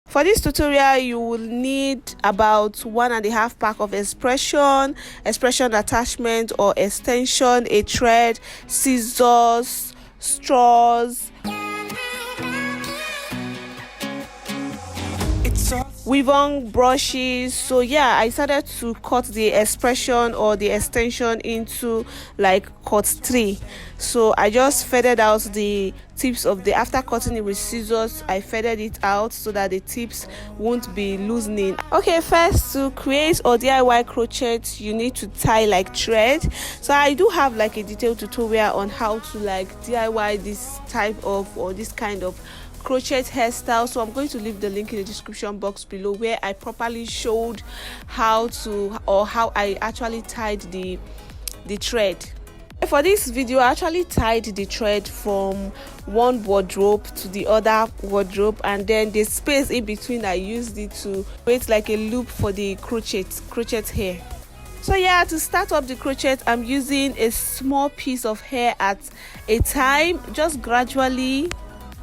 For this tutorial, you will need about 1.5 pack of expression attachment or extension, a thread, scissors, straws, weave-on brushes. So yeah, I started to cut the expression or the extension into like cut 3. So I just feathered out the tips of the, after cutting it with scissors, I feathered it out so that the tips won't be loosening. Okay, first, to create or DIY crochet, you need to tie like thread. So I do have like a detailed tutorial on how to like DIY this type of or this kind of crochet hairstyle, so I'm going to leave the link in the description box below, where I properly showed how I actually tied the thread. For this video, I actually tied the thread from one wardrobe to the other wardrobe, and then the space in between I used it to create like a loop for the crochet hair. So yeah, to start up the crochet, I'm using a small piece of hair at a time, just gradually.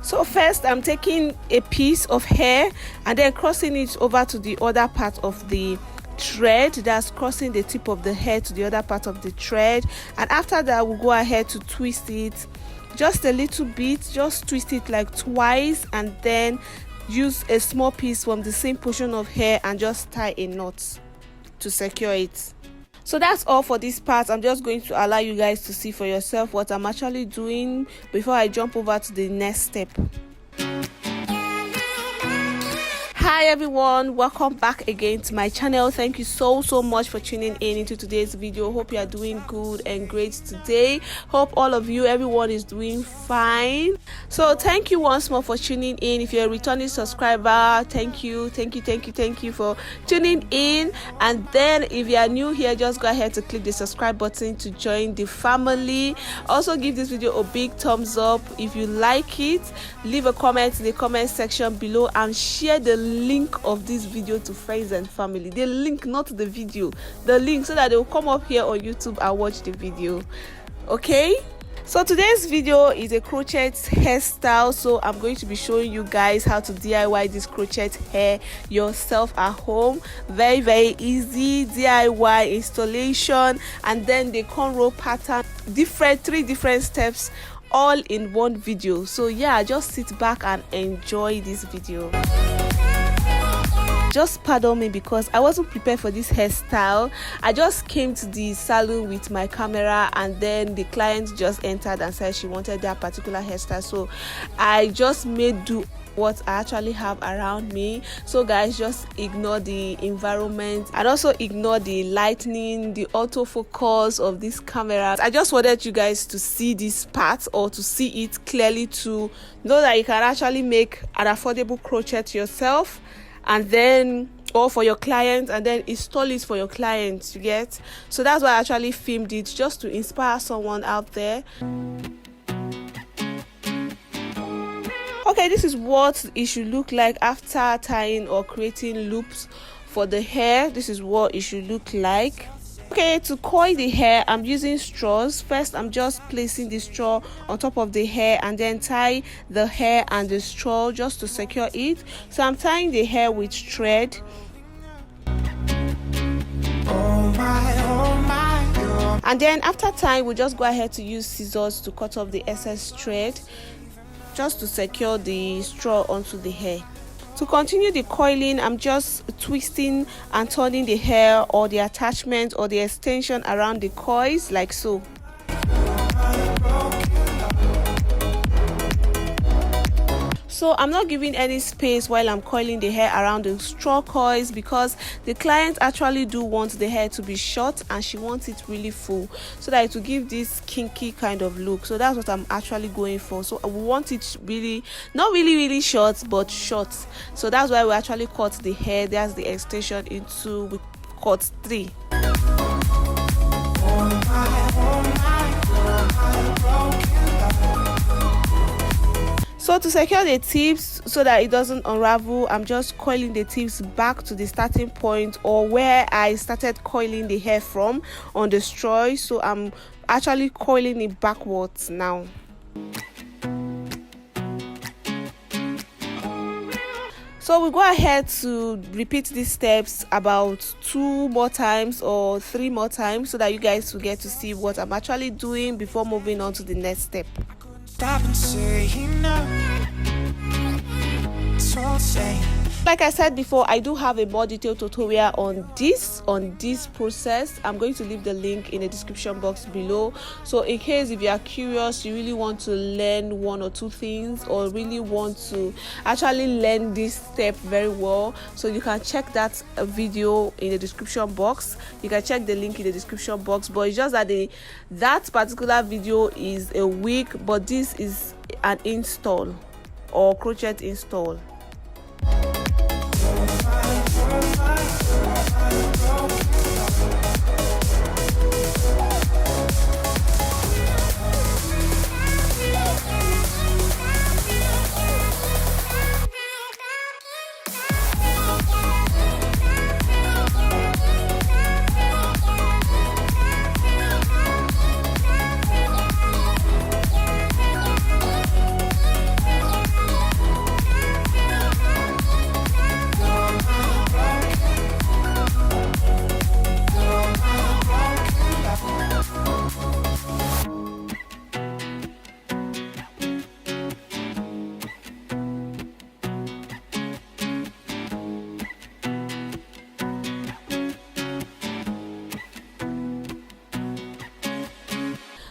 So first, I'm taking a piece of hair and then crossing it over to the other part of the thread. That's crossing the tip of the hair to the other part of the thread, and after that we'll go ahead to twist it just a little bit, just twist it like twice, and then use a small piece from the same portion of hair and just tie a knot to secure it. So that's all for this part. I'm just going to allow you guys to see for yourself what I'm actually doing before I jump over to the next step. Hi everyone, welcome back again to my channel. Thank you so much for tuning in into today's video. Hope you are doing good and great today. Hope all of you, everyone is doing fine. So thank you once more for tuning in. If you're a returning subscriber, thank you for tuning in. And then if you are new here, just go ahead to click the subscribe button to join the family. Also give this video a big thumbs up if you like it. Leave a comment in the comment section below and share the link of this video to friends and family. The link, not the video, the link, so that they will come up here on YouTube and watch the video. Okay, so today's video is a crochet hairstyle, so I'm going to be showing you guys how to DIY this crochet hair yourself at home. Very easy DIY installation, and then the cornrow pattern, 3 different steps all in one video. So yeah, just sit back and enjoy this video. Just pardon me because I wasn't prepared for this hairstyle. I just came to the salon with my camera, and then the client just entered and said she wanted that particular hairstyle, so I just made do what I actually have around me. So guys, just ignore the environment and also ignore the lightning, the autofocus of this camera. I just wanted you guys to see this part, or to see it clearly, to know that you can actually make an affordable crochet yourself, and then or for your client, and then install it for your clients, you get. So that's why I actually filmed it, just to inspire someone out there. Okay, this is what it should look like after tying or creating loops for the hair. This is what it should look like. Okay, to coil the hair, I'm using straws. First, I'm just placing the straw on top of the hair and then tie the hair and the straw just to secure it. So I'm tying the hair with thread. And then after tying, we'll just go ahead to use scissors to cut off the excess thread, just to secure the straw onto the hair. To continue the coiling, I'm just twisting and turning the hair or the attachment or the extension around the coils like so. So I'm not giving any space while I'm coiling the hair around the straw coils, because the client actually do want the hair to be short and she wants it really full, so that it will give this kinky kind of look. So that's what I'm actually going for. So I want it really, not really short, but short. So that's why we actually cut the hair, that's the extension, into, we cut 3. So to secure the tips so that it doesn't unravel, I'm just coiling the tips back to the starting point, or where I started coiling the hair from on the straw. So I'm actually coiling it backwards now. So we go ahead to repeat these steps about 2 more times or 3 more times so that you guys will get to see what I'm actually doing before moving on to the next step. Like I said before, I do have a more detailed tutorial on this process. I'm going to leave the link in the description box below, so in case if you are curious, you really want to learn 1 or 2 things, or really want to actually learn this step very well, so you can check that video in the description box. You can check the link in the description box, but it's just that that particular video is a week, but this is an install or crochet install.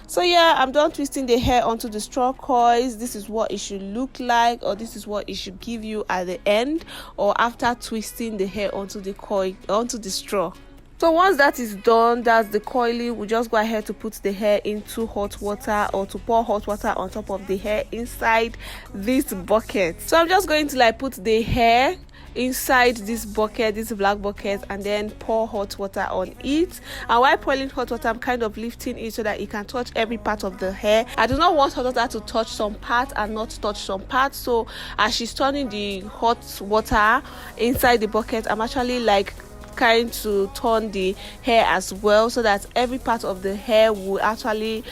So yeah, I'm done twisting the hair onto the straw coils. This is what it should look like, or this is what it should give you at the end or after twisting the hair onto the coil, onto the straw. So once that is done, that's the coiling, we just go ahead to put the hair into hot water, or to pour hot water on top of the hair inside this bucket. So I'm just going to like put the hair inside this bucket, this black bucket, and then pour hot water on it. And while pouring hot water, I'm kind of lifting it so that it can touch every part of the hair. I do not want hot water to touch some parts and not touch some parts, so as she's turning the hot water inside the bucket, I'm actually like trying to turn the hair as well, so that every part of the hair will actually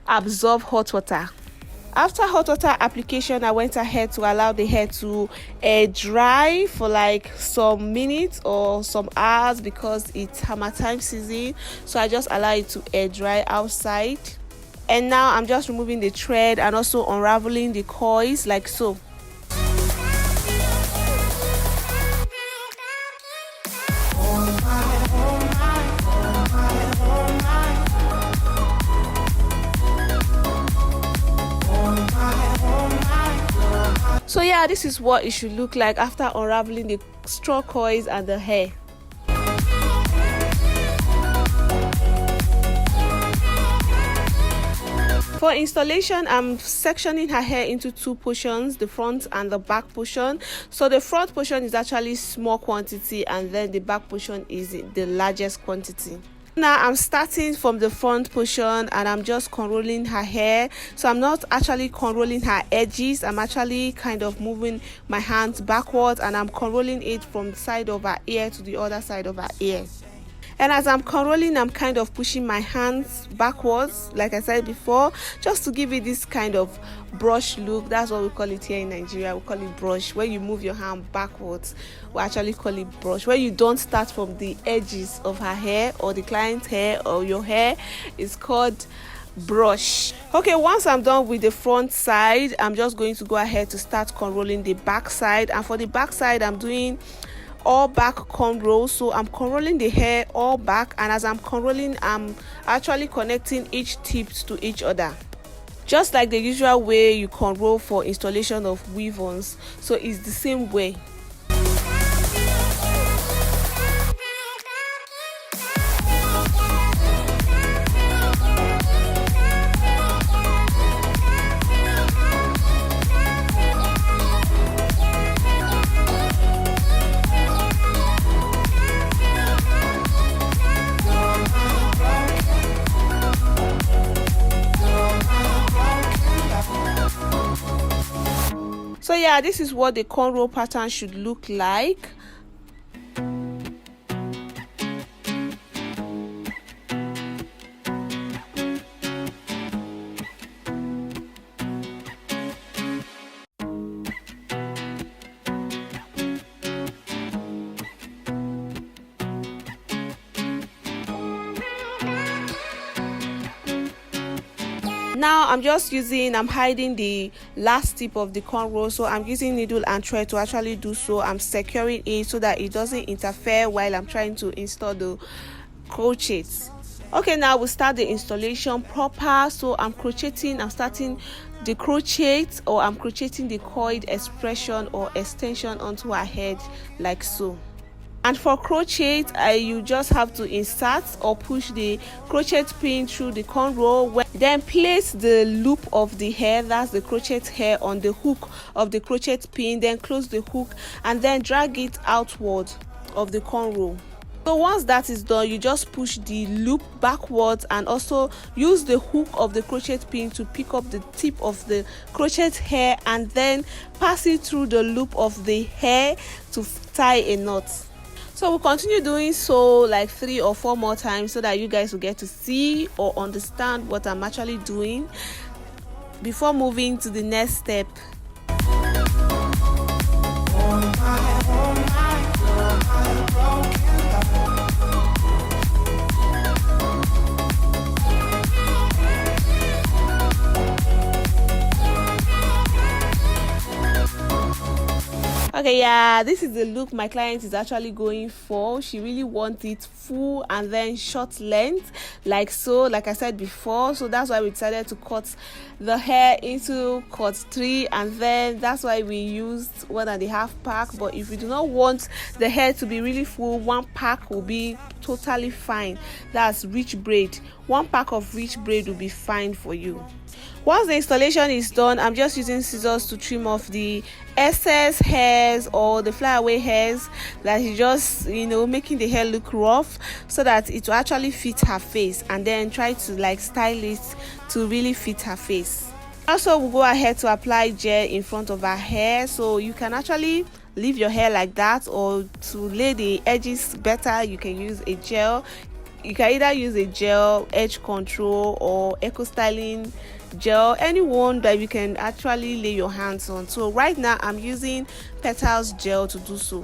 absorb hot water. After hot water application, I went ahead to allow the hair to air dry for like some minutes or some hours, because it's summertime season, so I just allow it to air dry outside. And now I'm just removing the thread and also unraveling the coils like so. So yeah, this is what it should look like after unraveling the straw coils and the hair. For installation, I'm sectioning her hair into 2 portions, the front and the back portion. So the front portion is actually small quantity, and then the back portion is the largest quantity. Now I'm starting from the front portion and I'm just conrolling her hair. So I'm not actually conrolling her edges, I'm actually kind of moving my hands backwards, and I'm conrolling it from the side of her ear to the other side of her ear. And as I'm conrolling, I'm kind of pushing my hands backwards, like I said before, just to give it this kind of brush look. That's what we call it here in Nigeria. We call it brush. When you move your hand backwards, we actually call it brush. When you don't start from the edges of her hair or the client's hair or your hair, it's called brush. Okay, once I'm done with the front side, I'm just going to go ahead to start conrolling the back side. And for the back side, I'm doing all back cornrow. So I'm conrolling the hair all back, and as I'm conrolling, I'm actually connecting each tip to each other, just like the usual way you cornrow for installation of weave-ons. So it's the same way. So yeah, this is what the cornrow pattern should look like. Now I'm hiding the last tip of the cornrow, so I'm using needle and thread to actually do so. I'm securing it so that it doesn't interfere while I'm trying to install the crochet. Okay, now we'll start the installation proper. So I'm starting the crochet, or I'm crocheting the coiled expression or extension onto her head like so. And for crochet, you just have to insert or push the crochet pin through the cornrow, then place the loop of the hair, that's the crochet hair, on the hook of the crochet pin, then close the hook and then drag it outward of the cornrow. So once that is done, you just push the loop backwards and also use the hook of the crochet pin to pick up the tip of the crochet hair and then pass it through the loop of the hair to tie a knot. So we'll continue doing so like 3 or 4 more times so that you guys will get to see or understand what I'm actually doing before moving to the next step. Okay, yeah, this is the look my client is actually going for. She really wants it full and then short length like so, like I said before. So that's why we decided to cut the hair into cut 3, and then that's why we used 1.5 pack. But if you do not want the hair to be really full, 1 pack will be totally fine. That's rich braid. 1 pack of rich braid will be fine for you. Once the installation is done, I'm just using scissors to trim off the excess hairs or the flyaway hairs that is just, making the hair look rough, so that it will actually fit her face, and then try to like style it to really fit her face. Also, we'll go ahead to apply gel in front of her hair, so you can actually leave your hair like that, or to lay the edges better, you can use a gel. You can either use a gel, edge control, or eco styling gel, any one that you can actually lay your hands on. So right now I'm using Petals gel to do so.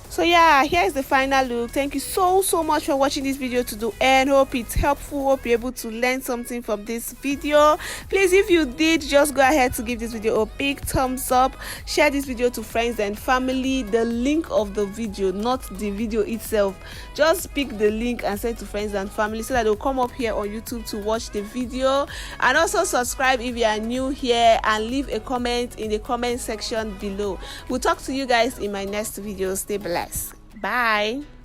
So yeah, here's the final look. Thank you so much for watching this video to the end. Hope it's helpful. Hope you're able to learn something from this video. Please, if you did, just go ahead to give this video a big thumbs up. Share this video to friends and family. The link of the video, not the video itself, just pick the link and send to friends and family so that they'll come up here on YouTube to watch the video. And also subscribe if you are new here, and leave a comment in the comment section below. We'll talk to you guys in my next video. Stay blessed. Bye.